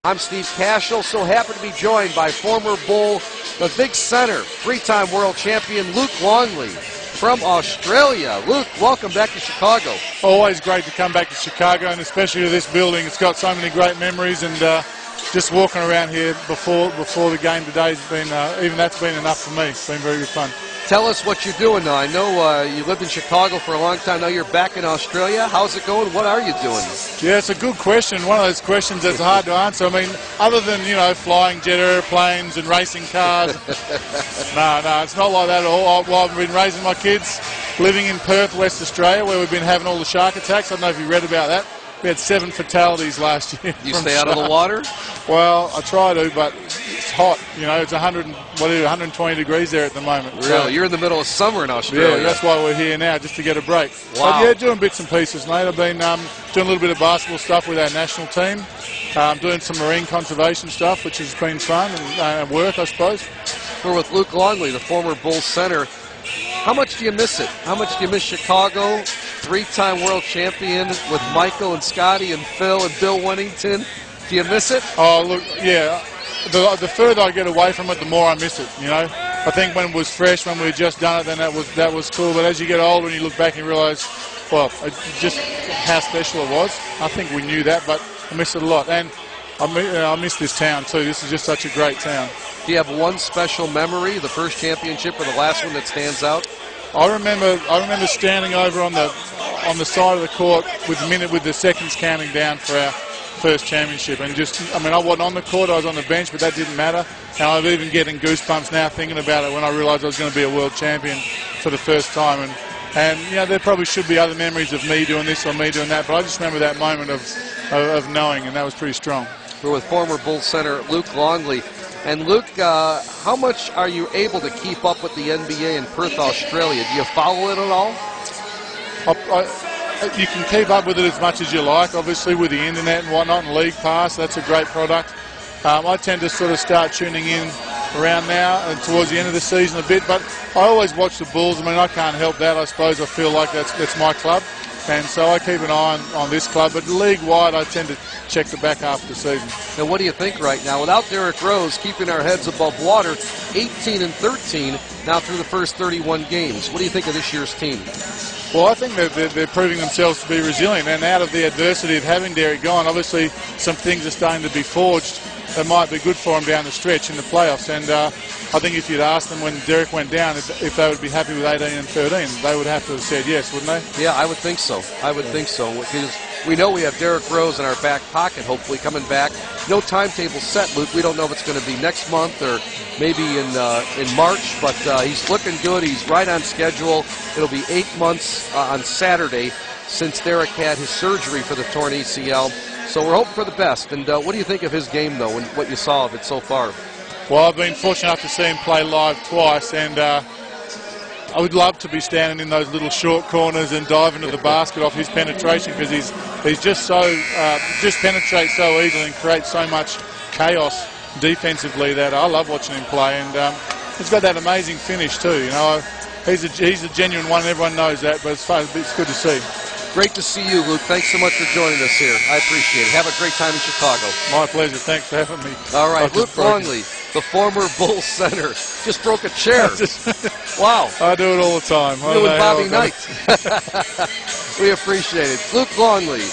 I'm Steve Kashul, so happy to be joined by former Bull, the big center, three-time world champion Luke Longley from Australia. Luke, welcome back to Chicago. Always great to come back to Chicago, and especially to this building. It's got so many great memories, and just walking around here before the game today has been, even that's been enough for me. It's been very good fun. Tell us what you're doing now. I know you lived in Chicago for a long time. Now you're back in Australia. How's it going? What are you doing? Yeah, it's a good question. One of those questions that's hard to answer. I mean, other than, you know, flying jet airplanes and racing cars, no, it's not like that at all. I've been raising my kids, living in Perth, West Australia, where we've been having all the shark attacks. I don't know if you read about that. We had 7 fatalities last year. You stay out of the water? Well, I try to, but it's hot. You know, it's 120 degrees there at the moment. Really? So, you're in the middle of summer in Australia. Yeah, that's why we're here now, just to get a break. Wow. But yeah, doing bits and pieces, mate. I've been doing a little bit of basketball stuff with our national team. Doing some marine conservation stuff, which has been fun and work, I suppose. We're with Luke Longley, the former Bulls center. How much do you miss it? How much do you miss Chicago? Three-time world champion with Michael and Scotty and Phil and Bill Winnington. Do you miss it? Oh, look, yeah. The further I get away from it, the more I miss it, you know. I think when it was fresh, when we had just done it, then that was cool. But as you get older and you look back and realise, well, just how special it was. I think we knew that, but I miss it a lot. And I miss this town too. This is just such a great town. Do you have one special memory, the first championship or the last one that stands out? I remember standing over on the side of the court with the seconds counting down for our first championship, and just, I mean, I wasn't on the court, I was on the bench, but that didn't matter. And I'm even getting goosebumps now thinking about it when I realised I was going to be a world champion for the first time. And you know, there probably should be other memories of me doing this or me doing that, but I just remember that moment of knowing, and that was pretty strong. We're with former Bulls center Luke Longley. And Luke, how much are you able to keep up with the NBA in Perth, Australia? Do you follow it at all? You can keep up with it as much as you like, obviously, with the internet and whatnot, and League Pass. That's a great product. I tend to sort of start tuning in around now and towards the end of the season a bit, but I always watch the Bulls. I mean, I can't help that. I suppose I feel like that's my club, and so I keep an eye on this club. But league-wide, I tend to check the back half of the season. And what do you think right now? Without Derrick Rose keeping our heads above water, 18-13 now through the first 31 games. What do you think of this year's team? Well, I think they're proving themselves to be resilient, and out of the adversity of having Derrick gone, obviously some things are starting to be forged that might be good for them down the stretch in the playoffs. And I think if you'd asked them when Derrick went down if they would be happy with 18-13, they would have to have said yes, wouldn't they? Yeah, I would think so. I would think so, because we know we have Derrick Rose in our back pocket, hopefully coming back. No timetable set, Luke. We don't know if it's going to be next month or maybe in March, but he's looking good. He's right on schedule. It'll be 8 months on Saturday since Derrick had his surgery for the torn ACL. So we're hoping for the best. And what do you think of his game, though, and what you saw of it so far? Well, I've been fortunate enough to see him play live twice, and I would love to be standing in those little short corners and dive into the basket off his penetration, because he's just just penetrates so easily and creates so much chaos defensively that I love watching him play. And he's got that amazing finish too. You know, he's a genuine one. Everyone knows that, but it's good to see. Great to see you, Luke. Thanks so much for joining us here. I appreciate it. Have a great time in Chicago. My pleasure. Thanks for having me. All right, Luke Longley, the former Bulls center, just broke a chair. Wow. I do it all the time. You and Bobby Knight. We appreciate it. Luke Longley,